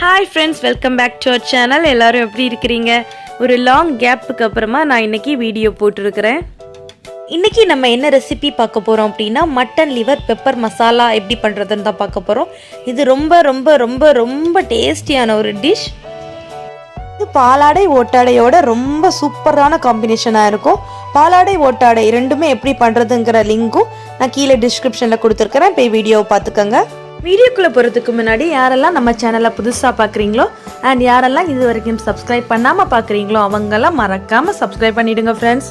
Hi friends, welcome back to our channel. எல்லாரும் எப்படி இருக்கீங்க? ஒரு லாங் கேப்புக்கு அப்புறமா நான் இன்னைக்கு வீடியோ போட்டுருக்கிறேன். இன்னைக்கு நம்ம என்ன ரெசிபி பார்க்க போறோம் அப்படினா மட்டன் லிவர் பெப்பர் மசாலா எப்படி பண்றதுன்னு தான் பார்க்க போறோம். இது ரொம்ப ரொம்ப ரொம்ப ரொம்ப டேஸ்டியான ஒரு டிஷ். இது பாலாடை ஓட்டாடையோட ரொம்ப சூப்பரான காம்பினேஷனா இருக்கும். பாலாடை ஓட்டாடை ரெண்டுமே எப்படி பண்றதுங்கற லிங்க்கும் நான் கீழ டிஸ்கிரிப்ஷன்ல கொடுத்திருக்கேன். போய் வீடியோவை பார்த்துக்கங்க. வீடியோக்குள்ள போறதுக்கு முன்னாடி யாரெல்லாம் நம்ம சேனலை புதுசா பார்க்குறீங்களோ அண்ட் யாரெல்லாம் இது வரைக்கும் சப்ஸ்கிரைப் பண்ணாம பார்க்குறீங்களோ அவங்கெல்லாம் மறக்காம சப்ஸ்கிரைப் பண்ணிடுங்க ஃப்ரெண்ட்ஸ்.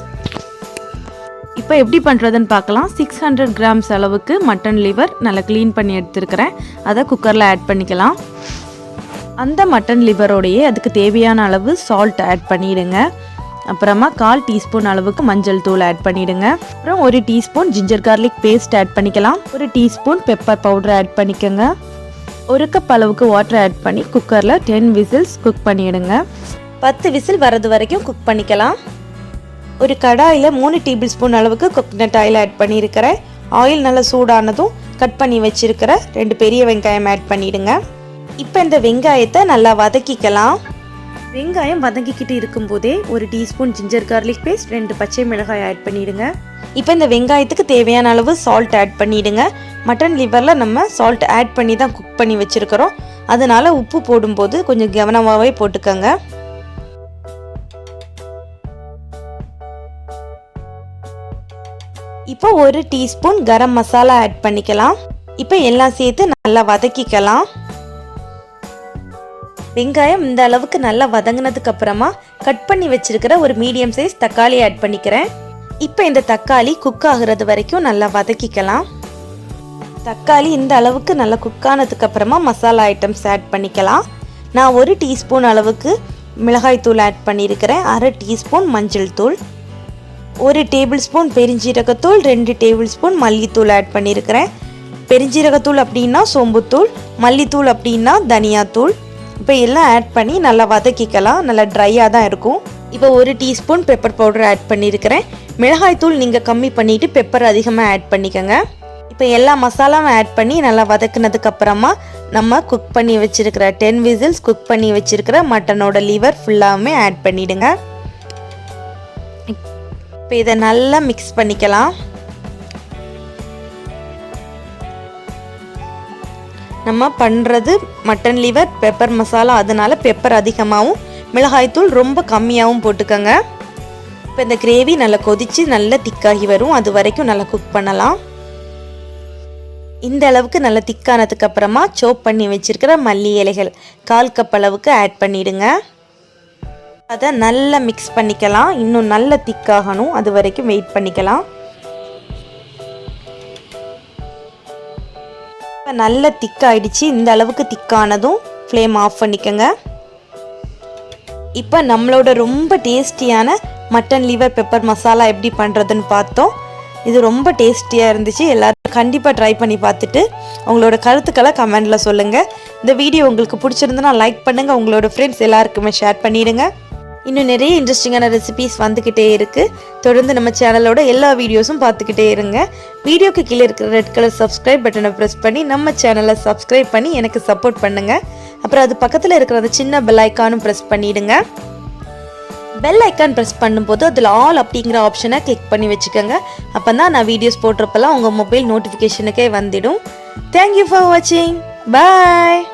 இப்போ எப்படி பண்ணுறதுன்னு பார்க்கலாம். 600 கிராம்ஸ் அளவுக்கு மட்டன் லிவர் நல்லா க்ளீன் பண்ணி எடுத்துருக்கிறேன். அதை குக்கரில் ஆட் பண்ணிக்கலாம். அந்த மட்டன் லிவரோடையே அதுக்கு தேவையான அளவு சால்ட் ஆட் பண்ணிடுங்க. அப்புறமா 1/4 டீஸ்பூன் அளவுக்கு மஞ்சள் தூள் ஆட் பண்ணிடுங்க. அப்புறம் 1 teaspoon ginger garlic paste add பண்ணிக்கலாம். 1 டீஸ்பூன் பெப்பர் பவுடர் ஆட் பண்ணிக்கோங்க. 1 கப் அளவுக்கு வாட்டர் ஆட் பண்ணி குக்கரில் 10 விசில்ஸ் குக் பண்ணிடுங்க. 10 விசில் வரது வரைக்கும் குக் பண்ணிக்கலாம். ஒரு கடாயில் 3 டேபிள் ஸ்பூன் அளவுக்கு கோகனட் ஆயில் ஆட் பண்ணியிருக்கிறேன். ஆயில் நல்லா சூடானதும் கட் பண்ணி வச்சிருக்கிற 2 பெரிய வெங்காயம் ஆட் பண்ணிடுங்க. இப்போ இந்த வெங்காயத்தை நல்லா வதக்கிக்கலாம். வெங்காயம் வதங்கிக்கிட்டு இருக்கும்போதே 1 டீஸ்பூன் ஜிஞ்சர் கார்லிக் பேஸ்ட் 2 பச்சை மிளகாய் ஆட் பண்ணிடுங்க. இப்போ இந்த வெங்காயத்துக்கு தேவையான அளவு சால்ட் ஆட் பண்ணிடுங்க. மட்டன் லிவரில் நம்ம சால்ட் ஆட் பண்ணி தான் குக் பண்ணி வச்சுருக்கிறோம். அதனால உப்பு போடும்போது கொஞ்சம் கவனமாகவே போட்டுக்கோங்க. இப்போ 1 டீஸ்பூன் கரம் மசாலா ஆட் பண்ணிக்கலாம். இப்போ எல்லாம் சேர்த்து நல்லா வதக்கிக்கலாம். வெங்காயம் இந்த அளவுக்கு நல்லா வதங்கினதுக்கு அப்புறமா கட் பண்ணி வச்சிருக்கிற ஒரு மீடியம் சைஸ் தக்காளி ஆட் பண்ணிக்கிறேன். இப்போ இந்த தக்காளி குக் ஆகுறது வரைக்கும் நல்லா வதக்கிக்கலாம். தக்காளி இந்த அளவுக்கு நல்லா குக் ஆனதுக்கு அப்புறமா மசாலா ஐட்டம்ஸ் ஆட் பண்ணிக்கலாம். நான் 1 டீஸ்பூன் அளவுக்கு மிளகாய் தூள் ஆட் பண்ணியிருக்கிறேன். 1/2 டீஸ்பூன் மஞ்சள் தூள், 1 டேபிள் ஸ்பூன் பெருஞ்சீரகத்தூள், 2 டேபிள் ஸ்பூன் மல்லித்தூள் ஆட் பண்ணியிருக்கிறேன். பெருஞ்சீரகத்தூள் அப்படின்னா சோம்புத்தூள், மல்லித்தூள் அப்படின்னா தனியாத்தூள். இப்போ எல்லாம் ஆட் பண்ணி நல்லா வதக்கிக்கலாம். நல்லா ட்ரையாக தான் இருக்கும். இப்போ 1 டீஸ்பூன் பெப்பர் பவுடர் ஆட் பண்ணியிருக்கிறேன். மிளகாய் தூள் நீங்கள் கம்மி பண்ணிவிட்டு பெப்பர் அதிகமாக ஆட் பண்ணிக்கோங்க. இப்போ எல்லா மசாலாவும் ஆட் பண்ணி நல்லா வதக்குனதுக்கு அப்புறமா நம்ம குக் பண்ணி வச்சுருக்கிற 10 விசில்ஸ் குக் பண்ணி வச்சுருக்கிற மட்டனோட லிவர் ஃபுல்லாகவுமே ஆட் பண்ணிவிடுங்க. இப்போ இதை நல்லா மிக்ஸ் பண்ணிக்கலாம். நம்ம பண்ணுறது மட்டன் லிவர் பெப்பர் மசாலா, அதனால பெப்பர் அதிகமாகவும் மிளகாய்த்தூள் ரொம்ப கம்மியாகவும் போட்டுக்கோங்க. இப்போ இந்த கிரேவி நல்லா கொதித்து நல்லா திக்காகி வரும். அது வரைக்கும் நல்லா குக் பண்ணலாம். இந்த அளவுக்கு நல்லா திக்கானதுக்கு அப்புறமா சோப் பண்ணி வச்சுருக்கிற மல்லி இலைகள் 1/4 கப் அளவுக்கு ஆட் பண்ணிவிடுங்க. அதை நல்லா மிக்ஸ் பண்ணிக்கலாம். இன்னும் நல்லா திக்காகணும், அது வரைக்கும் வெயிட் பண்ணிக்கலாம். இப்போ நல்ல திக்காயிடுச்சு. இந்த அளவுக்கு திக்கானதும் ஃப்ளேம் ஆஃப் பண்ணிக்கோங்க. இப்போ நம்மளோட ரொம்ப டேஸ்டியான மட்டன் லிவர் பெப்பர் மசாலா எப்படி பண்ணுறதுன்னு பார்த்தோம். இது ரொம்ப டேஸ்டியாக இருந்துச்சு. எல்லோரும் கண்டிப்பாக ட்ரை பண்ணி பார்த்துட்டு உங்களோட கருத்துக்களை கமெண்டில் சொல்லுங்கள். இந்த வீடியோ உங்களுக்கு பிடிச்சிருந்துன்னா லைக் பண்ணுங்கள். உங்களோட ஃப்ரெண்ட்ஸ் எல்லாருக்குமே ஷேர் பண்ணிவிடுங்க. இன்னும் நிறைய இன்ட்ரெஸ்டிங்கான ரெசிபீஸ் வந்துக்கிட்டே இருக்குது. தொடர்ந்து நம்ம சேனலோட எல்லா வீடியோஸும் பார்த்துக்கிட்டே இருங்க. வீடியோக்கு கீழே இருக்கிற ரெட் கலர் சப்ஸ்கிரைப் பட்டனை ப்ரெஸ் பண்ணி நம்ம சேனலை சப்ஸ்கிரைப் பண்ணி எனக்கு சப்போர்ட் பண்ணுங்கள். அப்புறம் அது பக்கத்தில் இருக்கிற அந்த சின்ன பெல் ஐக்கானும் ப்ரெஸ் பண்ணிவிடுங்க. பெல் ஐக்கான் ப்ரெஸ் பண்ணும்போது அதில் ஆல் அப்படிங்கிற ஆப்ஷனை கிளிக் பண்ணி வச்சுக்கோங்க. அப்போ தான் நான் வீடியோஸ் போடுறப்பெல்லாம் உங்கள் மொபைல் நோட்டிஃபிகேஷனுக்கே வந்துடும். தேங்க்யூ ஃபார் வாட்சிங். பாய்.